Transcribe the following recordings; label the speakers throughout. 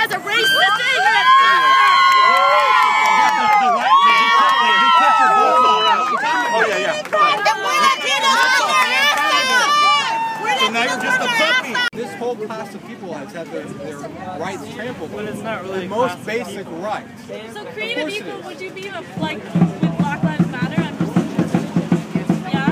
Speaker 1: has a racist ignorant.
Speaker 2: Oh, yeah.
Speaker 1: And we're not here to hide our ass.
Speaker 2: So now you're just a puppy.
Speaker 3: This whole class of people has had their rights trampled.
Speaker 2: But it's not really
Speaker 3: the most basic rights.
Speaker 4: So creative people, would you be like with Black Lives Matter? Yeah?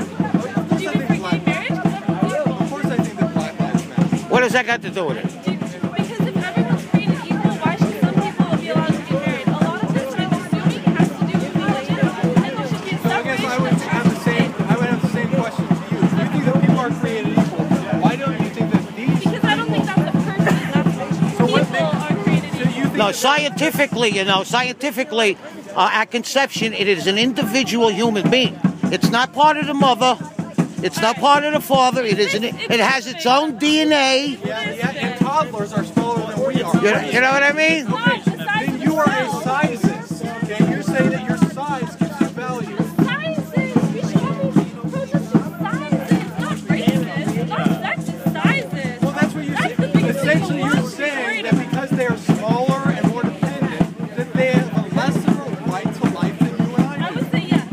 Speaker 4: Would you be for gay marriage?
Speaker 3: Of course I think that Black Lives Matter.
Speaker 5: What does that got to do with it?
Speaker 4: Because if everyone's created equal, why should some people be allowed to get married? A lot of this, I'm assuming, has to do with religion, and there should be a
Speaker 3: I guess
Speaker 4: separation.
Speaker 3: I would have the same question to you. Do you think that people are created equal? Why don't you think that these
Speaker 4: Because I don't think that's a person. That's people are created equal.
Speaker 5: No, scientifically, at conception, it is an individual human being. It's not part of the mother. It's not part of the father. It has its own DNA.
Speaker 3: Yeah, and toddlers are smaller than we are.
Speaker 5: You know what I mean?
Speaker 3: Then you are a sizist. Okay, you're saying that your size gives you value.
Speaker 4: Sizes. We should always protest for sizes, not racist, not sexist sizes.
Speaker 3: Well, that's what you're
Speaker 4: That's the
Speaker 3: saying.
Speaker 4: biggest thing
Speaker 3: Essentially,
Speaker 4: the
Speaker 3: you're
Speaker 4: world
Speaker 3: saying
Speaker 4: is
Speaker 3: that because they are smaller and more dependent, that they have less of a right to life than you and I
Speaker 4: I
Speaker 3: do.
Speaker 4: would say yes.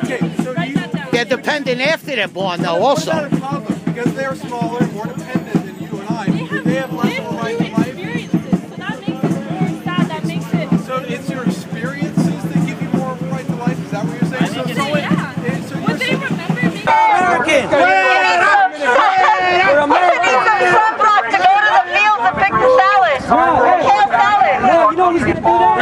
Speaker 3: Okay, so
Speaker 4: Write that down.
Speaker 5: They're dependent after they're born, though, also.
Speaker 3: What about a toddler? Because they're smaller and more dependent than you and I, they have less of a right to life.
Speaker 4: Experiences, so that makes it more sad. That makes it.
Speaker 3: So it's your experiences that give you more of a right to life? Is that what you're saying?
Speaker 4: I would say yeah.
Speaker 3: So
Speaker 4: Would they remember me?
Speaker 5: American!
Speaker 6: We're American! Trump brought to go to the fields and pick the salad. Kale salad.
Speaker 7: No, you know he's going to do that?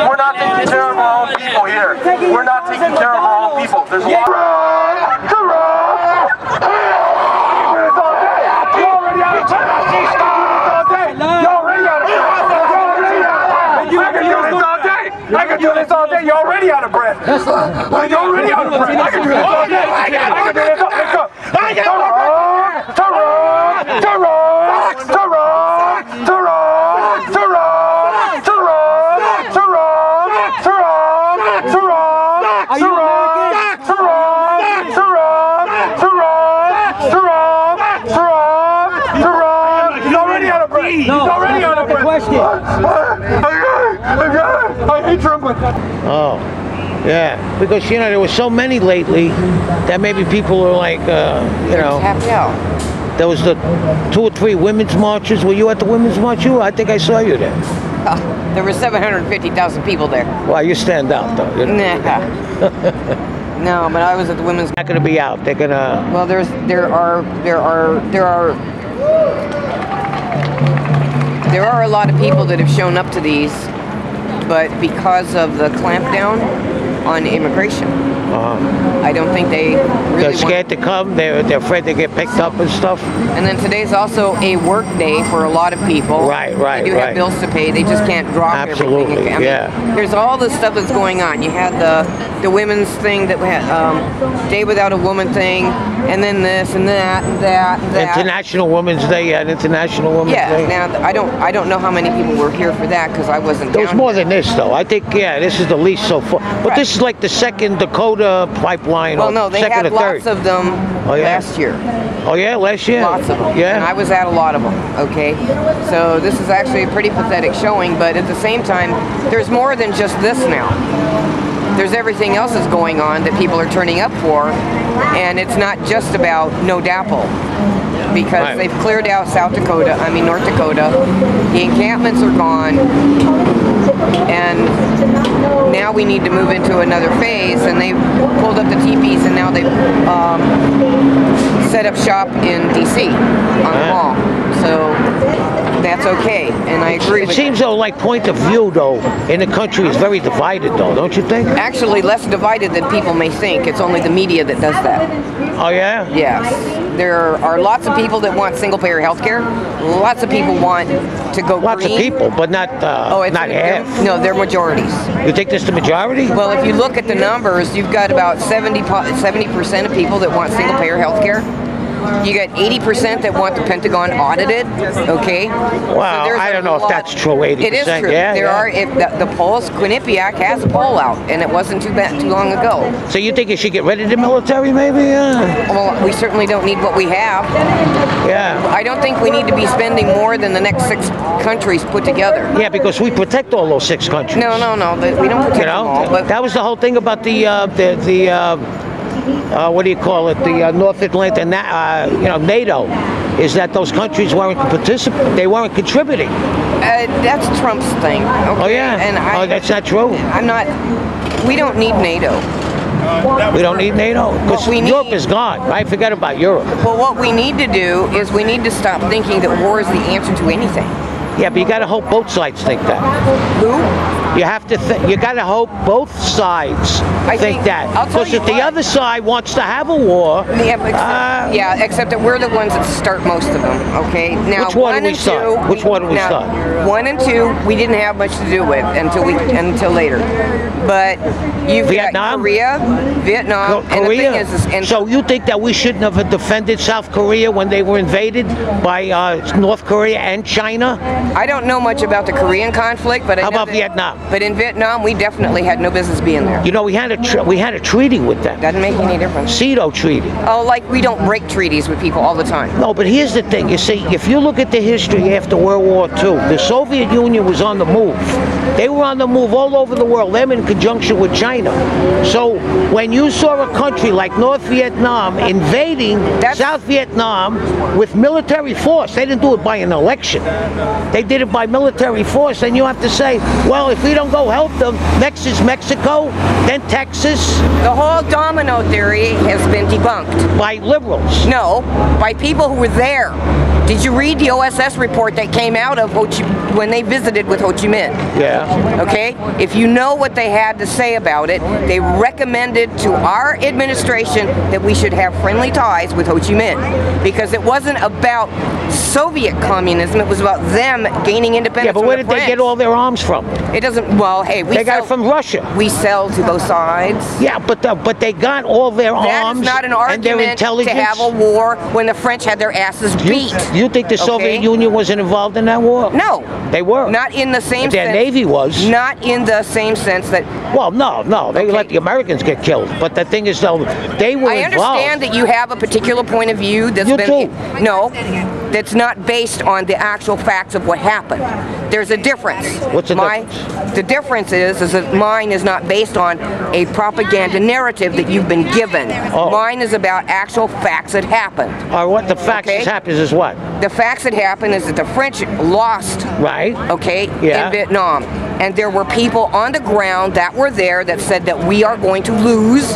Speaker 8: We're not taking care of our own people here. We're not taking care of our own people. There's a lot. I can do this all day. You're already out of breath. You're already out of breath. I can do this all day. I can do this all day. Let's go. I hate Trump.
Speaker 5: Oh, yeah. Because, you know, there were so many lately that maybe people are like, you know.
Speaker 6: Happy out.
Speaker 5: There was the 2 or 3 women's marches. Were you at the women's march? I think I saw you there.
Speaker 6: There were 750,000 people there.
Speaker 5: Well, you stand out, though. You know?
Speaker 6: Nah. No, but I was at the women's.
Speaker 5: Not going to be out. They're going to...
Speaker 6: Well, there are a lot of people that have shown up to these, but because of the clampdown on immigration, I don't think they really
Speaker 5: They're scared to come. They're afraid they get picked up and stuff.
Speaker 6: And then today's also a work day for a lot of people.
Speaker 5: Right.
Speaker 6: They do have bills to pay. They just can't drop
Speaker 5: Absolutely,
Speaker 6: everything. I mean, there's all this stuff that's going on. You had the women's thing that we had, Day Without a Woman thing, and then this and that and that and that.
Speaker 5: International Women's Day, yeah, International Women's Day.
Speaker 6: Yeah. Now I don't know how many people were here for that because I wasn't.
Speaker 5: There was more than this, though. I think, yeah, this is the least so far. But this is like the second Dakota pipeline.
Speaker 6: Well, no, they
Speaker 5: second
Speaker 6: had
Speaker 5: or third.
Speaker 6: lots of them last year.
Speaker 5: Oh yeah, last year.
Speaker 6: Lots of them.
Speaker 5: Yeah.
Speaker 6: And I was at a lot of them. Okay. So this is actually a pretty pathetic showing, but at the same time, there's more than just this now. There's everything else that's going on that people are turning up for, and it's not just about No DAPL, because they've cleared out North Dakota. The encampments are gone, and now we need to move into another phase, and they've pulled up the teepees, and now they've set up shop in DC on the mall. So that's okay, and I agree with
Speaker 5: It seems though, like point of view though, in the country is very divided though, don't you think?
Speaker 6: Actually, less divided than people may think. It's only the media that does that.
Speaker 5: Oh yeah?
Speaker 6: Yes. There are lots of people that want single-payer health care. Lots of people want to go
Speaker 5: Lots
Speaker 6: green.
Speaker 5: of people, but not not half.
Speaker 6: No, they're majorities.
Speaker 5: You think this is the majority?
Speaker 6: Well, if you look at the numbers, you've got about 70% of people that want single-payer health care. You got 80% that want the Pentagon audited. Okay.
Speaker 5: Well,
Speaker 6: there's
Speaker 5: I
Speaker 6: a
Speaker 5: don't know if
Speaker 6: lot-
Speaker 5: that's true. 80%.
Speaker 6: It is true.
Speaker 5: Yeah,
Speaker 6: there
Speaker 5: yeah.
Speaker 6: are. If the polls, Quinnipiac has a poll out, and it wasn't too long ago.
Speaker 5: So you think you should get rid of the military, maybe?
Speaker 6: Well, we certainly don't need what we have.
Speaker 5: Yeah.
Speaker 6: I don't think we need to be spending more than the next 6 countries put together.
Speaker 5: Yeah, because we protect all those 6 countries.
Speaker 6: No, we don't protect
Speaker 5: You
Speaker 6: them
Speaker 5: know,
Speaker 6: all. But
Speaker 5: that was the whole thing about the what do you call it? The North Atlantic, NATO, is that those countries weren't participating. They weren't contributing.
Speaker 6: that's Trump's thing. Okay?
Speaker 5: Oh yeah.
Speaker 6: And
Speaker 5: That's not true.
Speaker 6: I'm not. We don't need NATO.
Speaker 5: We don't need NATO because Europe is gone. Right? Forget about Europe.
Speaker 6: Well, what we need to do is we need to stop thinking that war is the answer to anything.
Speaker 5: Yeah, but you got to hope both sides think that.
Speaker 6: Who?
Speaker 5: You have to. You got to hope both sides think that.
Speaker 6: I'll tell
Speaker 5: Because
Speaker 6: you
Speaker 5: if the
Speaker 6: what.
Speaker 5: other side wants to have a war,
Speaker 6: Except that we're the ones that start most of them. Okay. Now,
Speaker 5: Which one do we
Speaker 6: and
Speaker 5: start?
Speaker 6: 2,
Speaker 5: Which one do we
Speaker 6: now,
Speaker 5: start?
Speaker 6: 1 and 2, we didn't have much to do with until later. But you've
Speaker 5: Vietnam?
Speaker 6: got Vietnam, and the thing is
Speaker 5: so you think that we shouldn't have defended South Korea when they were invaded by North Korea and China?
Speaker 6: I don't know much about the Korean conflict, but I
Speaker 5: How
Speaker 6: know
Speaker 5: about
Speaker 6: that-
Speaker 5: Vietnam?
Speaker 6: But in Vietnam, we definitely had no business being there.
Speaker 5: You know, we had a treaty with them.
Speaker 6: Doesn't make any difference.
Speaker 5: CETO treaty.
Speaker 6: Oh, like we don't break treaties with people all the time.
Speaker 5: No, but here's the thing. You see, if you look at the history after World War II, the Soviet Union was on the move. They were on the move all over the world, them in conjunction with China. So when you saw a country like North Vietnam invading South Vietnam with military force, they didn't do it by an election. They did it by military force, and you have to say, well, if we don't go help them, next is Mexico, then Texas.
Speaker 6: The whole domino theory has been debunked.
Speaker 5: By liberals.
Speaker 6: No, by people who were there. Did you read the OSS report that came out of when they visited with Ho Chi Minh?
Speaker 5: Yeah.
Speaker 6: Okay? If you know what they had to say about it, they recommended to our administration that we should have friendly ties with Ho Chi Minh. Because it wasn't about Soviet communism, it was about them gaining independence.
Speaker 5: Yeah, but where did they get all their arms from?
Speaker 6: It doesn't, well, hey,
Speaker 5: they got it from Russia.
Speaker 6: We sell to both sides.
Speaker 5: Yeah, but they got all their arms
Speaker 6: That is not an
Speaker 5: and their
Speaker 6: argument
Speaker 5: intelligence.
Speaker 6: to have a war when the French had their asses beat.
Speaker 5: You think the Soviet Union wasn't involved in that war?
Speaker 6: No.
Speaker 5: They were.
Speaker 6: Not in the same
Speaker 5: Their
Speaker 6: sense.
Speaker 5: Navy was.
Speaker 6: Not in the same sense that...
Speaker 5: Well, no. They let the Americans get killed. But the thing is, though, they were involved.
Speaker 6: I understand that you have a particular point of view that's No, that's not based on the actual facts of what happened. There's a difference.
Speaker 5: What's the difference?
Speaker 6: The difference is that mine is not based on a propaganda narrative that you've been given.
Speaker 5: Oh.
Speaker 6: Mine is about actual facts that happened.
Speaker 5: Or what the facts that happens is what?
Speaker 6: The facts that happened is that the French lost.
Speaker 5: Right.
Speaker 6: Okay.
Speaker 5: Yeah.
Speaker 6: In Vietnam, and there were people on the ground that were there that said that we are going to lose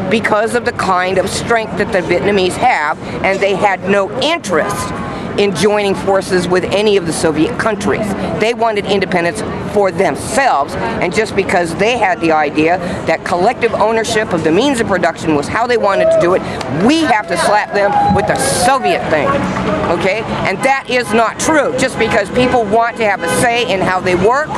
Speaker 6: because of the kind of strength that the Vietnamese have, and they had no interest in joining forces with any of the Soviet countries. They wanted independence for themselves, and just because they had the idea that collective ownership of the means of production was how they wanted to do it, we have to slap them with the Soviet thing, okay? And that is not true. Just because people want to have a say in how they work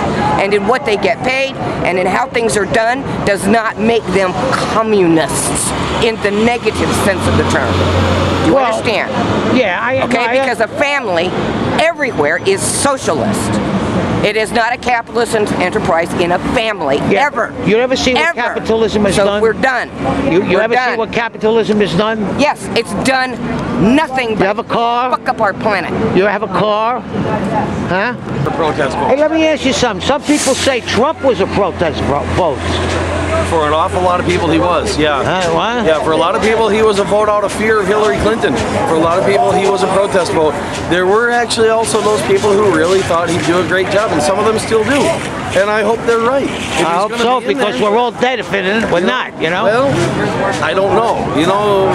Speaker 6: and in what they get paid and in how things are done does not make them communists in the negative sense of the term. Do you understand?
Speaker 5: Yeah,
Speaker 6: because a family everywhere is socialist. It is not a capitalist enterprise in a family, ever.
Speaker 5: You ever see what capitalism has done?
Speaker 6: So we're done.
Speaker 5: You ever see what capitalism has done?
Speaker 6: Yes, it's done nothing but
Speaker 5: have a car?
Speaker 6: fuck up our planet.
Speaker 5: You have a car? Huh?
Speaker 2: The protest vote.
Speaker 5: Hey, let me ask you something. Some people say Trump was a protest vote.
Speaker 9: For an awful lot of people, he was, yeah.
Speaker 5: What?
Speaker 9: Yeah, for a lot of people, he was a vote out of fear of Hillary Clinton. For a lot of people, he was a protest vote. There were actually also those people who really thought he'd do a great job, and some of them still do. And I hope they're right.
Speaker 5: I hope so, because we're all dead if we're not, you know?
Speaker 9: Well, I don't know. You know...